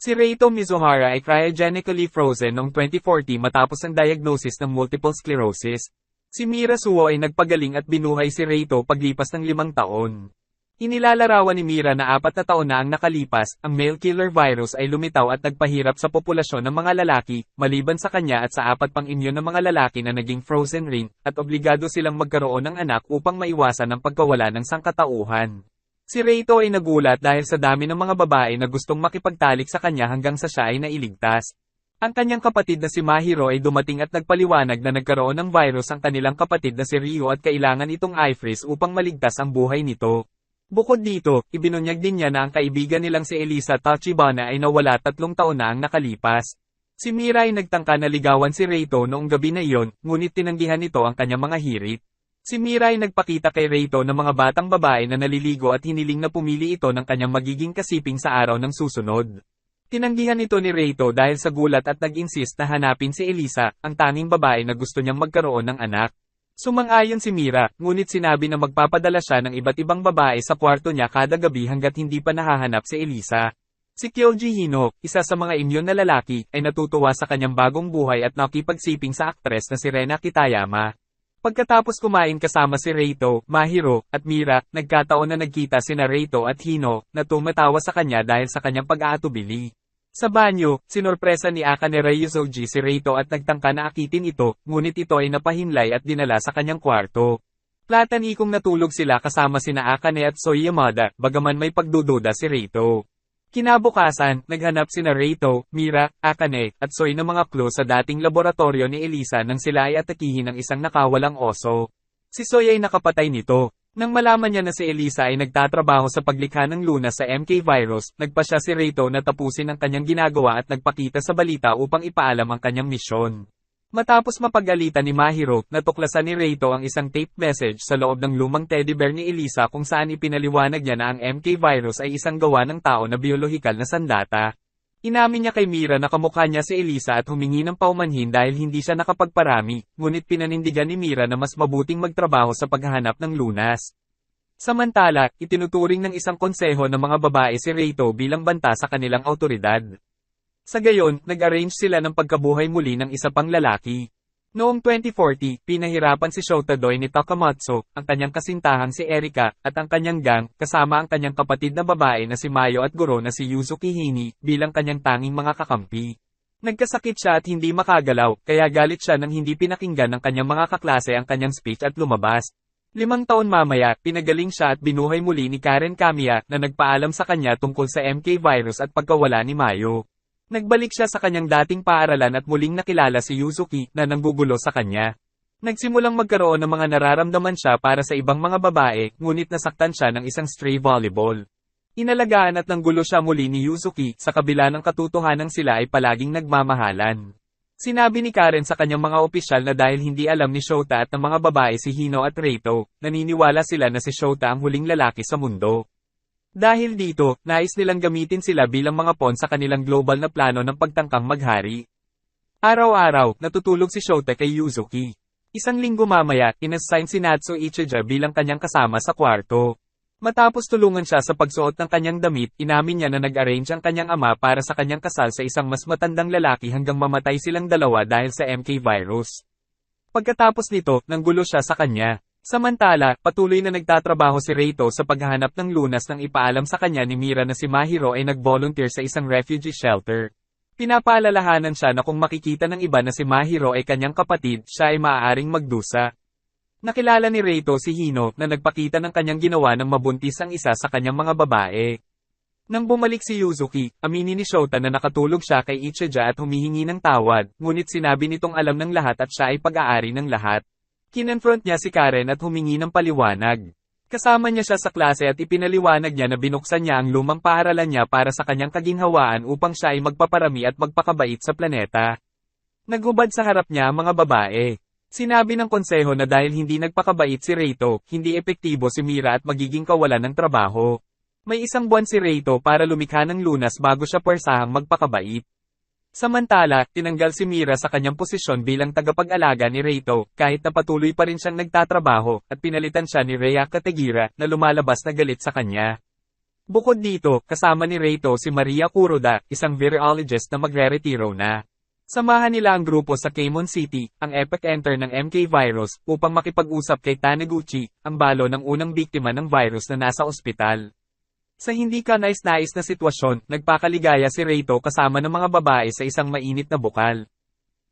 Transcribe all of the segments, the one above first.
Si Reito Mizuhara ay cryogenically frozen noong 2040 matapos ang diagnosis ng multiple sclerosis. Si Mira Suo ay nagpagaling at binuhay si Reito paglipas ng 5 taon. Inilalarawan ni Mira na 4 na taon na ang nakalipas, ang male killer virus ay lumitaw at nagpahirap sa populasyon ng mga lalaki, maliban sa kanya at sa 4 pang inyon ng mga lalaki na naging frozen rin, at obligado silang magkaroon ng anak upang maiwasan ang pagkawala ng sangkatauhan. Si Reito ay nagulat dahil sa dami ng mga babae na gustong makipagtalik sa kanya hanggang sa siya ay nailigtas. Ang kanyang kapatid na si Mahiro ay dumating at nagpaliwanag na nagkaroon ng virus ang kanilang kapatid na si Ryo at kailangan itong i-freeze upang maligtas ang buhay nito. Bukod dito, ibinunyag din niya na ang kaibigan nilang si Elisa Tachibana ay nawala 3 taon na ang nakalipas. Si Mira ay nagtangka na ligawan si Reito noong gabi na iyon, ngunit tinanggihan nito ang kanyang mga hirit. Si Mira ay nagpakita kay Reito ng mga batang babae na naliligo at hiniling na pumili ito ng kanyang magiging kasiping sa araw ng susunod. Tinanggihan ito ni Reito dahil sa gulat at nag-insist na hanapin si Elisa, ang tanging babae na gusto niyang magkaroon ng anak. Sumang-ayon si Mira, ngunit sinabi na magpapadala siya ng iba't ibang babae sa kwarto niya kada gabi hanggat hindi pa nahahanap si Elisa. Si Kyoji Hino, isa sa mga imyon na lalaki, ay natutuwa sa kanyang bagong buhay at nakipagsiping sa aktres na si Rena Kitayama. Pagkatapos kumain kasama si Reito, Mahiro, at Mira, nagkataon na nagkita sina Reito at Hino, na tumatawa sa kanya dahil sa kanyang pag-aatubili. Sa banyo, sinorpresa ni Akane Ryuzoji si Reito at nagtangka na akitin ito, ngunit ito ay napahinlay at dinala sa kanyang kwarto. Platanikong natulog sila kasama sina Akane at Soy Yamada, bagaman may pagdududa si Reito. Kinabukasan, naghanap sina Reito, Mira, Akane, at Soy ng mga clue sa dating laboratorio ni Elisa nang sila ay atakihin ng isang nakawalang oso. Si Soy ay nakapatay nito. Nang malaman niya na si Elisa ay nagtatrabaho sa paglikha ng lunas sa MK virus, nagpa siya si Reito na tapusin ang kanyang ginagawa at nagpakita sa balita upang ipaalam ang kanyang misyon. Matapos mapagalitan ni Mahiro, natuklasan ni Reito ang isang tape message sa loob ng lumang teddy bear ni Elisa kung saan ipinaliwanag niya na ang MK virus ay isang gawa ng tao na biolohikal na sandata. Inamin niya kay Mira na kamukha niya si Elisa at humingi ng paumanhin dahil hindi siya nakapagparami, ngunit pinanindigan ni Mira na mas mabuting magtrabaho sa paghahanap ng lunas. Samantala, itinuturing ng isang konseho ng mga babae si Reito bilang banta sa kanilang awtoridad. Sa gayon, nag-arrange sila ng pagkabuhay muli ng isa pang lalaki. Noong 2040, pinahirapan si Shota Doi ni Takamatsu, ang kanyang kasintahang si Erika, at ang kanyang gang, kasama ang kanyang kapatid na babae na si Mayo at guro na si Yuzuki Hini, bilang kanyang tanging mga kakampi. Nagkasakit siya at hindi makagalaw, kaya galit siya nang hindi pinakinggan ng kanyang mga kaklase ang kanyang speech at lumabas. 5 taon mamaya, pinagaling siya at binuhay muli ni Karen Kamiya na nagpaalam sa kanya tungkol sa MK virus at pagkawala ni Mayo. Nagbalik siya sa kanyang dating paaralan at muling nakilala si Yuzuki na nanggugulo sa kanya. Nagsimulang magkaroon ng mga nararamdaman siya para sa ibang mga babae, ngunit nasaktan siya ng isang stray volleyball. Inalagaan at nanggulo siya muli ni Yuzuki, sa kabila ng katotohanan sila ay palaging nagmamahalan. Sinabi ni Karen sa kanyang mga opisyal na dahil hindi alam ni Shota at ng mga babae si Hino at Reito, naniniwala sila na si Shota ang huling lalaki sa mundo. Dahil dito, nais nilang gamitin sila bilang mga pawn sa kanilang global na plano ng pagtangkang maghari. Araw-araw, natutulog si Shota kay Yuzuki. Isang linggo mamaya, inassign si Natsu Ichija bilang kanyang kasama sa kwarto. Matapos tulungan siya sa pagsuot ng kanyang damit, inamin niya na nag-arrange ang kanyang ama para sa kanyang kasal sa isang mas matandang lalaki hanggang mamatay silang dalawa dahil sa MK virus. Pagkatapos nito, nanggulo siya sa kanya. Samantala, patuloy na nagtatrabaho si Reito sa paghahanap ng lunas nang ipaalam sa kanya ni Mira na si Mahiro ay nag-volunteer sa isang refugee shelter. Pinapaalalahanan siya na kung makikita ng iba na si Mahiro ay kanyang kapatid, siya ay maaaring magdusa. Nakilala ni Reito si Hino na nagpakita ng kanyang ginawa ng mabuntis ang isa sa kanyang mga babae. Nang bumalik si Yuzuki, aminin ni Shota na nakatulog siya kay Ichija at humihingi ng tawad, ngunit sinabi nitong alam ng lahat at siya ay pag-aari ng lahat. Kinonfront niya si Karen at humingi ng paliwanag. Kasama niya siya sa klase at ipinaliwanag niya na binuksan niya ang lumang paaralan niya para sa kanyang kaginhawaan upang siya ay magpaparami at magpakabait sa planeta. Naghubad sa harap niya ang mga babae. Sinabi ng konseho na dahil hindi nagpakabait si Reito, hindi epektibo si Mira at magiging kawalan ng trabaho. May 1 buwan si Reito para lumikha ng lunas bago siya puwersahang magpakabait. Samantala, tinanggal si Mira sa kanyang posisyon bilang tagapag-alaga ni Reito, kahit na patuloy pa rin siyang nagtatrabaho, at pinalitan siya ni Rhea Kategira, na lumalabas na galit sa kanya. Bukod dito, kasama ni Reito si Maria Kuroda, isang virologist na magre-retiro na. Samahan nila ang grupo sa Keimon City, ang epicenter ng MK virus, upang makipag-usap kay Taniguchi, ang balo ng unang biktima ng virus na nasa ospital. Sa hindi ka nais-nais na sitwasyon, nagpakaligaya si Reito kasama ng mga babae sa isang mainit na bukal.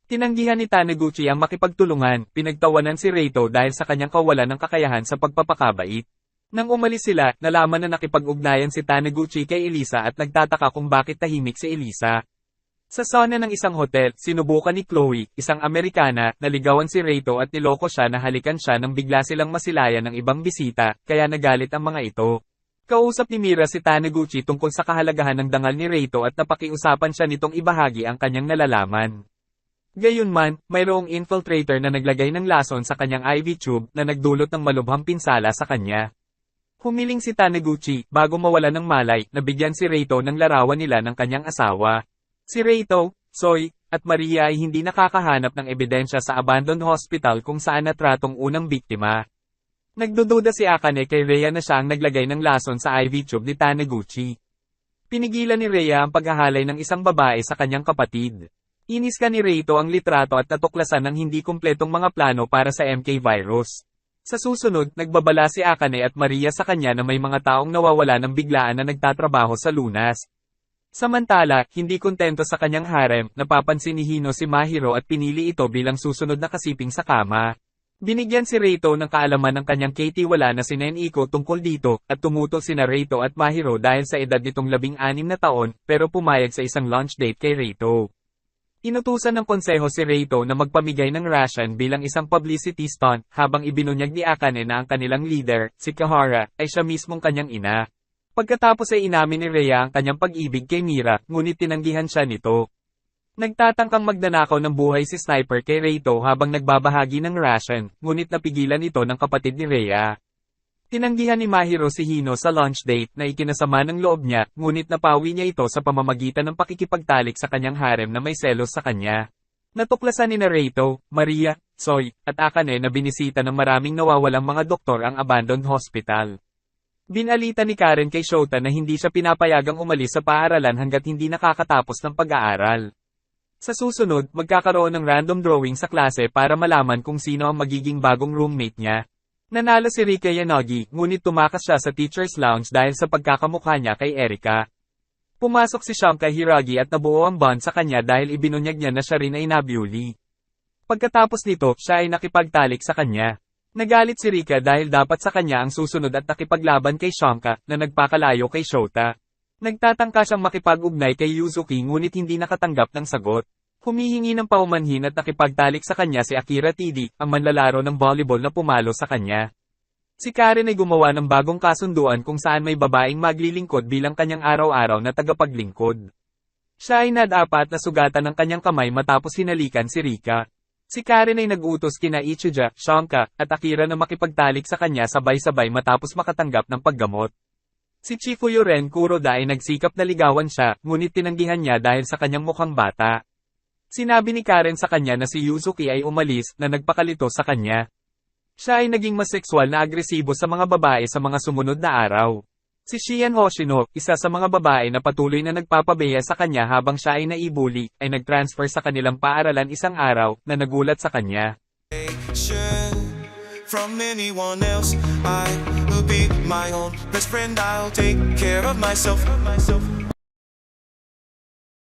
Tinanggihan ni Taniguchi ang makipagtulungan, pinagtawanan si Reito dahil sa kanyang kawalan ng kakayahan sa pagpapakabait. Nang umalis sila, nalaman na nakipag-ugnayan si Taniguchi kay Elisa at nagtataka kung bakit tahimik si Elisa. Sa sauna ng isang hotel, sinubukan ni Chloe, isang Amerikana, naligawan si Reito at niloko siya na halikan siya nang bigla silang masilayan ng ibang bisita, kaya nagalit ang mga ito. Kausap ni Mira si Taniguchi tungkol sa kahalagahan ng dangal ni Reito at napakiusapan siya nitong ibahagi ang kanyang nalalaman. Gayunman, mayroong infiltrator na naglagay ng lason sa kanyang IV tube na nagdulot ng malubhang pinsala sa kanya. Humiling si Taniguchi, bago mawala ng malay, na bigyan si Reito ng larawan nila ng kanyang asawa. Si Reito, Soy, at Maria ay hindi nakakahanap ng ebidensya sa abandoned hospital kung saan natratong unang biktima. Nagdududa si Akane kay Rhea na siya ang naglagay ng lason sa IV tube ni Taniguchi. Pinigilan ni Rhea ang paghahalay ng isang babae sa kanyang kapatid. Inis ka ni Reito ang litrato at natuklasan ng hindi kumpletong mga plano para sa MK virus. Sa susunod, nagbabala si Akane at Maria sa kanya na may mga taong nawawala ng biglaan na nagtatrabaho sa lunas. Samantala, hindi kontento sa kanyang harem, napapansin ni Hino si Mahiro at pinili ito bilang susunod na kasiping sa kama. Binigyan si Reito ng kaalaman ng kanyang katiwala na si Neniko tungkol dito, at tumutol sina Reito at Mahiro dahil sa edad nitong 16 na taon, pero pumayag sa isang lunch date kay Reito. Inutusan ng konseho si Reito na magpamigay ng ration bilang isang publicity stunt, habang ibinunyag ni Akane na ang kanilang leader, si Kahara, ay siya mismong kanyang ina. Pagkatapos ay inamin ni Rhea ang kanyang pag-ibig kay Mira, ngunit tinanggihan siya nito. Nagtatangkang magnanakaw ng buhay si Sniper kay Reito habang nagbabahagi ng ration, ngunit napigilan ito ng kapatid ni Rhea. Tinanggihan ni Mahiro si Hino sa lunch date na ikinasama ng loob niya, ngunit napawi niya ito sa pamamagitan ng pakikipagtalik sa kanyang harem na may selos sa kanya. Natuklasan ni Reito, Maria, Soy, at Akane na binisita ng maraming nawawalang mga doktor ang abandoned hospital. Binalita ni Karen kay Shota na hindi siya pinapayagang umalis sa paaralan hanggat hindi nakakatapos ng pag-aaral. Sa susunod, magkakaroon ng random drawing sa klase para malaman kung sino ang magiging bagong roommate niya. Nanalo si Rika Yanagi, ngunit tumakas siya sa teacher's lounge dahil sa pagkakamukha niya kay Erika. Pumasok si Shamka Hiragi at nabuo ang bond sa kanya dahil ibinunyag niya na siya rin ay nabully. Pagkatapos nito, siya ay nakipagtalik sa kanya. Nagalit si Rika dahil dapat sa kanya ang susunod at nakipaglaban kay Shamka, na nagpakalayo kay Shota. Nagtatangka siyang makipag-ugnay kay Yuzuki ngunit hindi nakatanggap ng sagot. Humihingi ng paumanhin at nakipagtalik sa kanya si Akira Tidi, ang manlalaro ng volleyball na pumalo sa kanya. Si Karen ay gumawa ng bagong kasunduan kung saan may babaeng maglilingkod bilang kanyang araw-araw na tagapaglingkod. Siya ay nadapa at nasugatan ng kanyang kamay matapos hinalikan si Rika. Si Karen ay nag-utos kina Ichijo, Shamka, at Akira na makipagtalik sa kanya sabay-sabay matapos makatanggap ng paggamot. Si Chifuyo Ren Kuroda ay nagsikap na ligawan siya, ngunit tinanggihan niya dahil sa kanyang mukhang bata. Sinabi ni Karen sa kanya na si Yuzuki ay umalis, na nagpakalito sa kanya. Siya ay naging mas sexual na agresibo sa mga babae sa mga sumunod na araw. Si Shian Hoshino, isa sa mga babae na patuloy na nagpapabeya sa kanya habang siya ay naibuli, ay nag-transfer sa kanilang paaralan isang araw, na nagulat sa kanya. From anyone else, I will be my own best friend. I'll take care of myself.